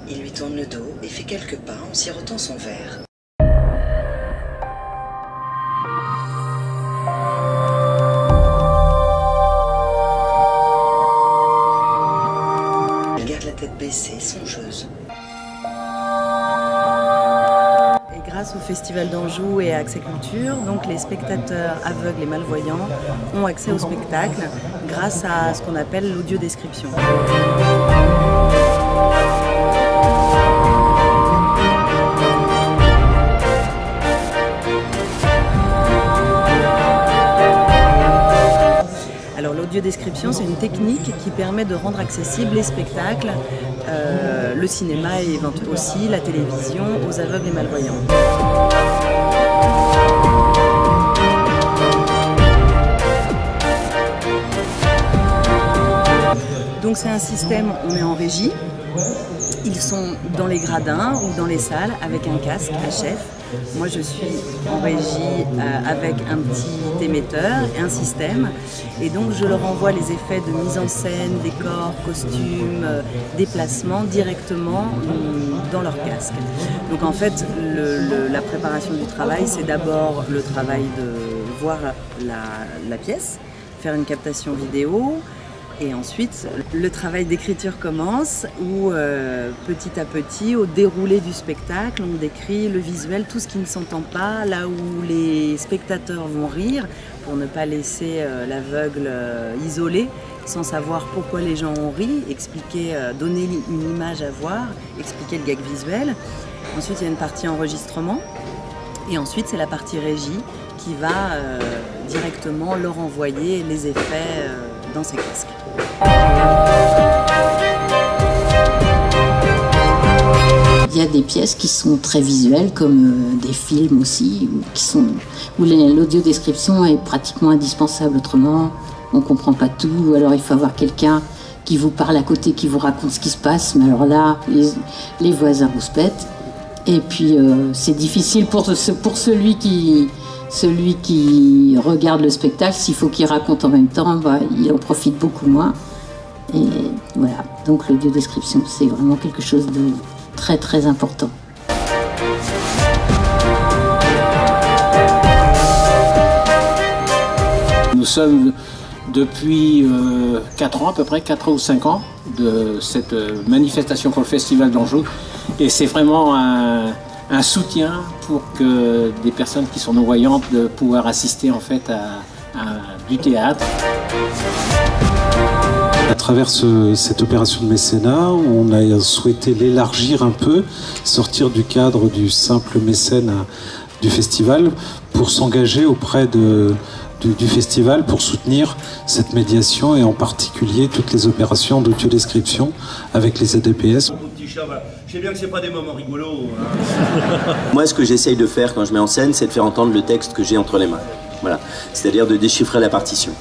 Il lui tourne le dos et fait quelques pas en sirotant son verre. Elle garde la tête baissée, songeuse. Et grâce au Festival d'Anjou et à Accès Culture, donc les spectateurs aveugles et malvoyants ont accès au spectacle grâce à ce qu'on appelle l'audiodescription. Alors l'audiodescription, c'est une technique qui permet de rendre accessibles les spectacles, le cinéma et éventuellement aussi la télévision aux aveugles et malvoyants. Donc c'est un système, on est en régie, ils sont dans les gradins ou dans les salles avec un casque HF. Moi je suis en régie avec un petit émetteur et un système, et donc je leur envoie les effets de mise en scène, décors, costumes, déplacements directement dans leur casque. Donc en fait la préparation du travail, c'est d'abord le travail de voir la pièce, faire une captation vidéo. Et ensuite, le travail d'écriture commence où petit à petit, au déroulé du spectacle, on décrit le visuel, tout ce qui ne s'entend pas, là où les spectateurs vont rire, pour ne pas laisser l'aveugle isolé, sans savoir pourquoi les gens ont ri, expliquer, donner une image à voir, expliquer le gag visuel. Ensuite, il y a une partie enregistrement. Et ensuite, c'est la partie régie qui va directement leur envoyer les effets dans ces casques. Il y a des pièces qui sont très visuelles, comme des films aussi, où l'audiodescription est pratiquement indispensable. Autrement, on ne comprend pas tout. Alors il faut avoir quelqu'un qui vous parle à côté, qui vous raconte ce qui se passe. Mais alors là, les voisins rouspètent. Et puis c'est difficile pour celui qui regarde le spectacle. S'il faut qu'il raconte en même temps, il en profite beaucoup moins. Et voilà, donc l'audiodescription, c'est vraiment quelque chose de très très important. Nous sommes depuis 4 ans, à peu près 4 ou 5 ans, de cette manifestation pour le Festival d'Anjou. Et c'est vraiment un soutien pour que des personnes qui sont non-voyantes de pouvoir assister en fait à du théâtre. À travers cette opération de mécénat, on a souhaité l'élargir un peu, sortir du cadre du simple mécène du festival pour s'engager auprès du festival pour soutenir cette médiation et en particulier toutes les opérations d'audiodescription avec les ADPS. Je sais bien que c'est pas des moments rigolos. Hein. Moi, ce que j'essaye de faire quand je mets en scène, c'est de faire entendre le texte que j'ai entre les mains. Voilà, c'est-à-dire de déchiffrer la partition.